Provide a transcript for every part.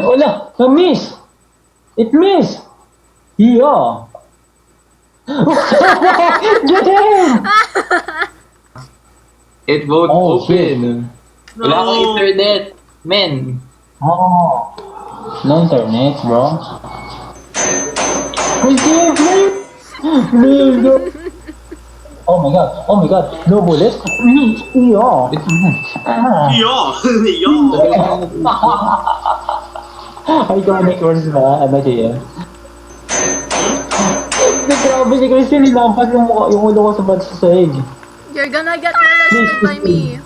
Wala! Na-miss! It missed! Yeah! Get him! It won't Oh, shit. open. Wala akong internet. Men. Oh. No internet, bro. Please, please! Please, no. Oh my god, no bullet? Yeah. Iconic words ba? Ano siya? Grabe si Christian, nilampas yung ulo ko sa sahig. You're gonna get molested by me.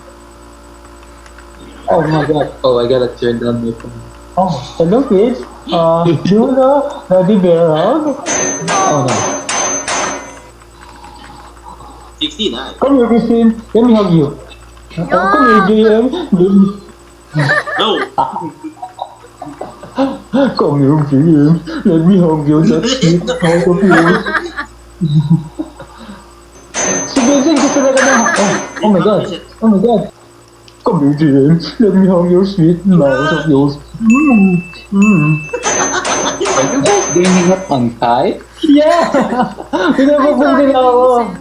Oh my god. Oh, I gotta turn down my phone. Oh, hello kids. Do you know Daddy Bear Hug? Oh no. 69. Come here, Christine. Let me hug you. Come here, JM. No. Come here, JM. Let me hug you. That's sweet. Out of you. Si Vincent gusto na ka oh my god. Oh my god. Come here, JM. Let me hug your sweet mouth of yours. Are you guys gaming up on Kai? Yeah! Pinapapunta na ako.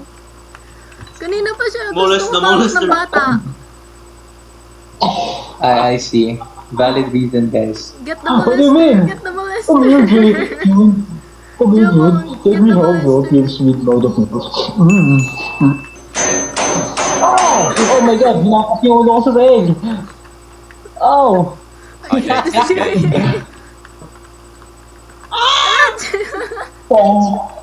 Kanina pa siya Molest gusto na molest ng na. bata. I see. Valid reason, guys. Get the What do you mean? molester. Get the Come here, molester. JM. Come here, Jumon, dude. Let me hug your sweet mouth of yours. Oh my god, hinakas yung ulo ko sa sahig. Oh! Oh!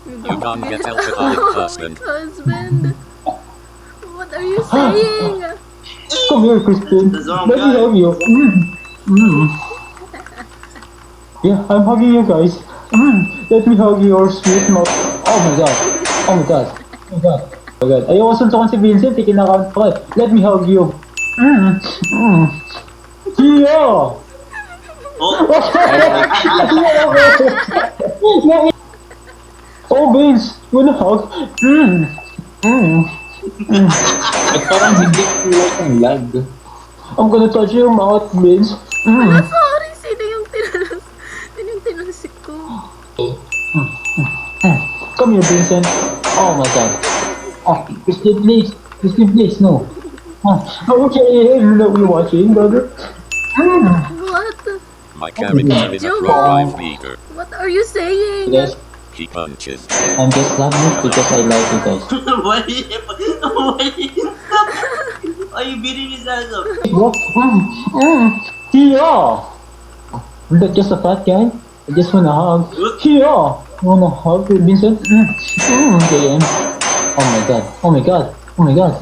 You can't get alcoholic husband. Husband. What are you saying? Come here, Christine. That's wrong Let me guy. hug you. Yeah, I'm hugging you guys. Let me hug your sweet mouth. Oh my god. Oh my god. Oh my god. Oh my god. Ayoko suntukan si Vincent. Kinakount ko. Let me hug you. Yeah! Oh, Oh, Vince! You wanna hug? Ba't parang hindi kulat ang lag? I'm gonna touch your mouth, Vince. Wala, sorry. Sino yung tinalsik ko? Come here, Vincent. Oh my god. Oh, Christine, please. Christine, please, no. Okay, you're watching, brother. What? My character is a pro-life leader. What are you saying? Yes, He punches. I'm just loving it because I like you guys. why are you beating his ass up? What? Yeah! I'm not just a fat guy. I just wanna hug. Yeah! You wanna hug with Vincent? Okay. Oh my god. Oh my god. Oh my god.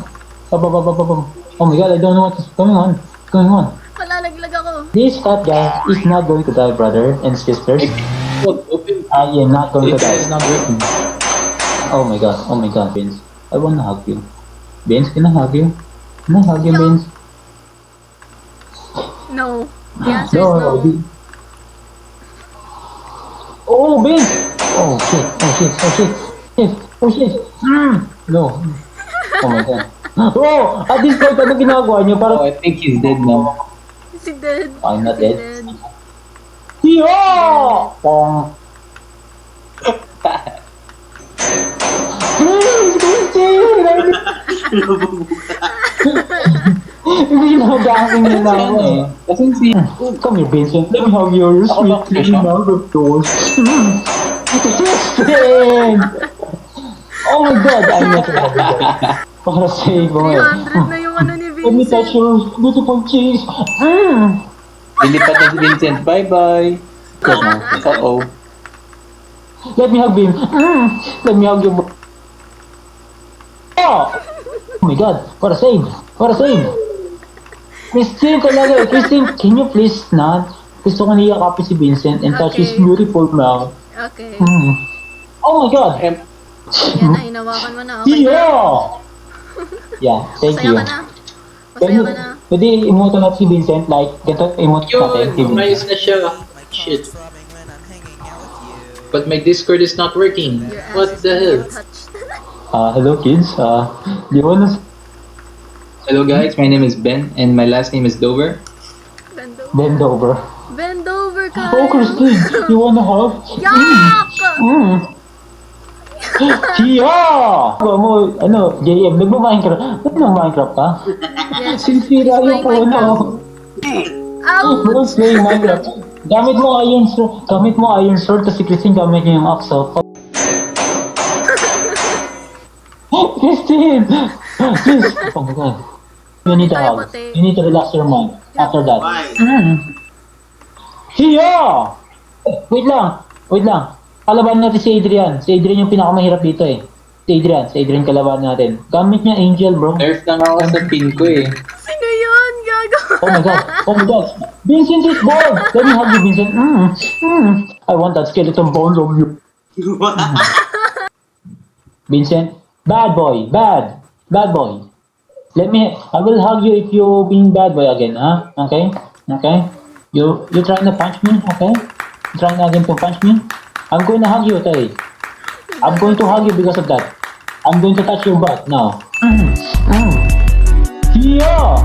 Oh my god, I don't know what's going on. What's going on? Palalaglag ako. This fat guy is not going to die, brother and sisters. What? Open. I am not going to It die. is not working. Oh my god, Vince. I wanna hug you. Vince, can I hug you? Can I hug you, No. Vince? No. The answer is no. Oh, Vince! Oh shit, oh shit, oh shit, shit, oh shit. No. Oh my god. Oh! At this point, ano ginagawa niyo? Oh, Parang, I think he's dead now. Si dead. I'm not Si dead. dead. Yo! Pong. Please, Christine! Hindi na mag-acting na lang ako eh. Kasi si... Come here, Vincent. Let me hug your sweet little mouth of yours. Christine! Oh my god, I'm not gonna para sa iba eh. 300 na yung ano ni Let me touch Vincent. your beautiful cheeks. Lilipat na si Vincent. Bye-bye. Good na. Uh-oh. Let me hug him. Let me hug you. Oh! Oh my god, what a save! What a save! Christine talaga. Christine, can you please not? Gusto ko niyakapin si Vincent and touch his Okay. beautiful mouth. Okay. Oh my god! Yan na, hinawakan mo na. Okay. Yeah! Yeah, thank Masaya you. ka na. Masaya ka na. Pwede emote natin si Vincent, like, ganito emote natin si Yun! Vincent. Umayos na siya. Shit. But my Discord is not working. Your ass What is the hell? touched. Hello kids, do you wanna... Hello guys, my name is Ben and my last name is Dover. Bend over. Bend over ka. Oh, Christine, you wanna hug? Yak! Yeah! Mo, ano, JM, nagmo-Minecraft. Ba't nag-Minecraft ka? Yes. Sinsira yung Playing phone, Ouch! Who's playing Minecraft? Gamit mo iron sword, tapos si Christine gamit niya yung axe, so. Christine! Please! Oh my god. You need to Tayo hug. pati. You need to relax your mind. After that. Why? Hiya! Wait lang. Kalaban natin si Adrian. Si Adrian yung pinakamahirap dito eh. Si Adrian kalaban natin. Gamit niya Angel, bro. Nerf lang ako sa pin ko eh. Sino yun? Gago. Oh my god. Vincent is born! Let me hug you, Vincent. I want that skeleton bones of you. Vincent, bad boy. I will hug you if you being bad boy again, huh? Okay? You trying to punch me, okay? You trying again to punch me? I'm going to hug you, okay? I'm going to hug you because of that. I'm going to touch your butt now. Yeah!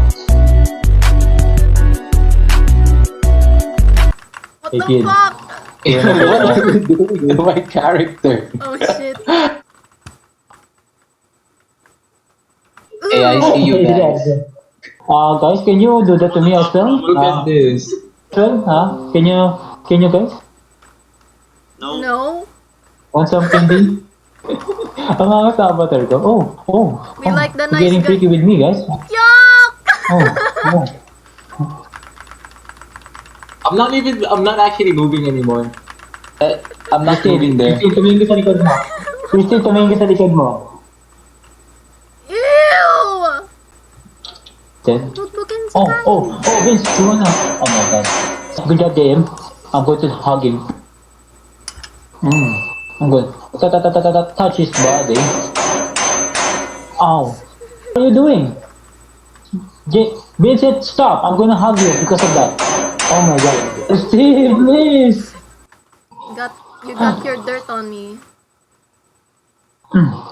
What Hey, the kid. fuck? What are you doing to my character? Oh shit. Hey, I see you guys. Guys, can you do that to me as well? Look at this. Huh? Can you guys? No. No. Want some candy? Ang angas na avatar ko. Oh. We like the nice Getting guy. freaky with me, guys. Yak! Oh. I'm not actually moving anymore. I'm not moving there. Christine, tumingin ka sa likod mo. Christine, tumingin ka sa likod mo. Ew! Then, Notebookin sa tayo. oh, Vince, you wanna? Oh my god. Good job, DM. I'm going to hug him. I'm going to touch his body. Ow. What are you doing? Vincent, stop. I'm gonna hug you because of that. Oh my god. Steve, please. You got your dirt on me.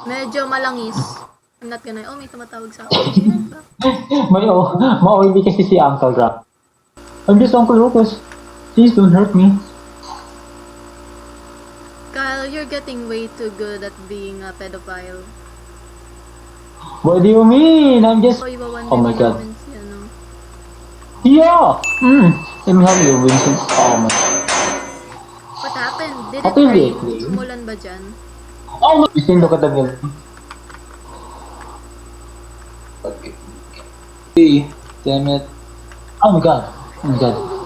Medyo malangis. I'm not gonna... Oh, may tumatawag sa akin. Ma-oily kasi si Uncle Rock. I'm just Uncle Lucas. Please don't hurt me. Kyle, you're getting way too good at being a pedophile. What do you mean? I'm just... So, iwawan Oh my din God. namin si ano. Yeah! Let me hug you, Vincent. Oh my... What happened? Did it Happy rain? birthday. Sumulan ba dyan? Oh my... Christine, look at the bill. Hey, damn it. Oh my god.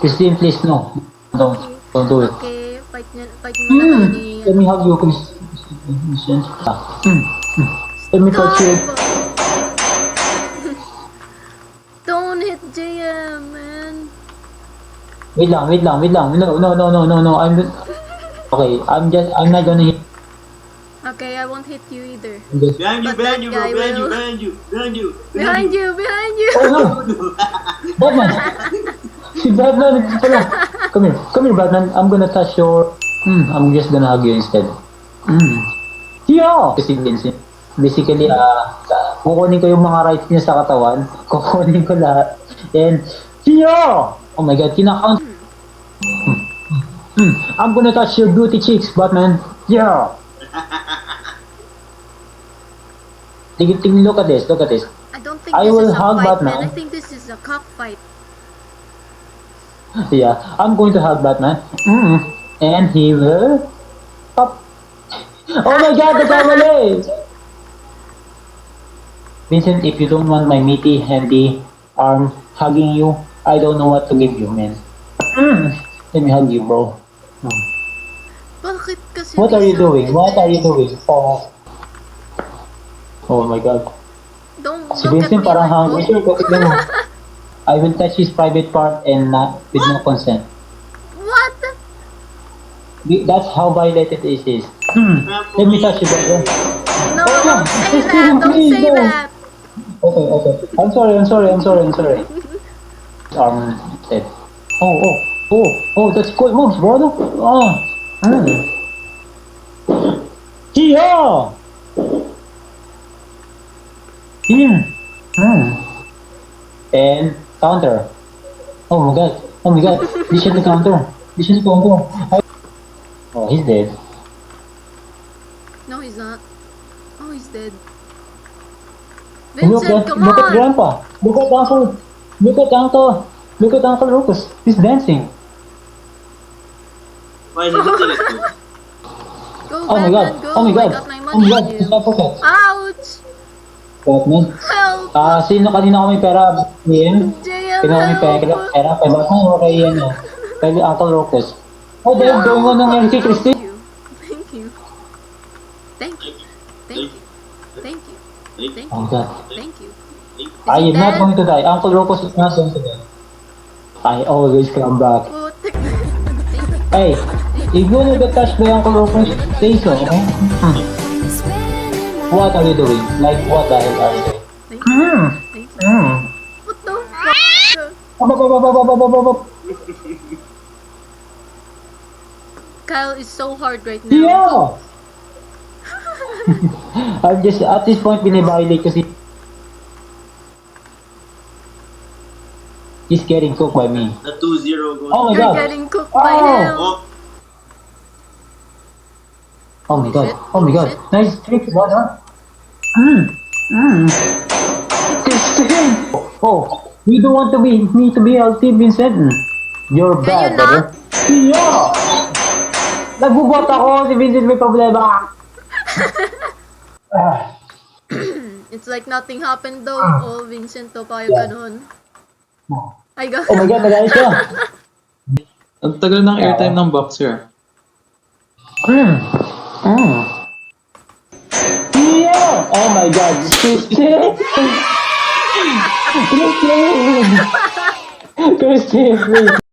Christine, please, no. Don't do it. Okay, fight mo na kayo ni... Let me hug you, Christine. Let me touch you. Stop! Don't hit JM, man. Wait lang. No. I'm not gonna hit. Okay, I won't hit you either. Behind you, But that bro. guy will- Behind you. Behind you! Oh no! Batman! Si Batman! Come here, Batman. I'm gonna touch your... I'm just gonna hug you instead. Yeah! Kasi Vincent, basically, kukunin ko yung mga rights niya sa katawan. Kukunin ko lahat. And, yeah! Oh my god, kinakount. I'm gonna touch your beauty cheeks, Batman. Yeah! Look at this. I don't think I this will is a hug fight, Batman. man. I think this is a cockfight. Yeah, I'm going to hug Batman. And he will... Pop. Oh my god, the Vincent, if you don't want my meaty, handy arm hugging you, I don't know what to give you, man. Let me hug you, bro. Bakit kasi... What are you doing? Oh my god. Don't Si look at Vincent me parang like hungry siya. Tignan mo. I will touch his private part and not with no consent. What? That's how violated it is. Let me touch you, bro. No, Oh, don't say Christine, that! Don't please, say no. that! Okay. I'm sorry. Dead. Oh, that's good moves, brother. Yeah. And counter. Oh my god. Oh my god, they should counter. They should counter. Oh, he's dead. No, he's not. Oh, he's dead. Look Vincent, at, come look at on! Grandpa. Look at Uncle. Look at Uncle. Look at Uncle Lucas. He's dancing. Why did you take it? Go, Oh my god. Batman, go! Oh my god. I got my Oh money my god. on He's you. not perfect. Ouch! Batman. Help! Sino kanina kami pera? Ian? JL, Kailangan kami pera. help! Pera. Kay Batman o kay Ian? Kay Uncle Lucas. Oh, they're going on ng kay Christy. Thank you. Thank you. Thank you. Thank you. Thank Oh you. my god. Thank you. I he am not dead? going to die. Uncle Lucas is not going to die. I always come back. Oh, thank you. Hey, if you need to touch by Uncle Lucas, say so. What are you doing? Like, what the hell are you doing? Thank you. Thank you. What the fuck? Up, up, up, up, up, up, up, up, up. Kyle is so hard right now. Yeah! I'm just, at this point, biniviolate kasi he's getting cooked by me. The 2-0 goes. Oh my You're god! getting cooked by Oh! him. Oh, Oh my god! Shit. Oh my god! Shit. Nice trick, brother! Christine! Oh, you don't want to be me to be healthy, Vincent. You're Can bad, you brother. not? Yeah! Nagbubot ako, si Vincent may problema. Ah. It's like nothing happened though. Oh, Vincent, to pa yung ganun. Ay, go. Oh my god, nagalit siya. Ang tagal ng airtime ng boxer. Yeah! Oh my god, Christine! Christine! Christine, please.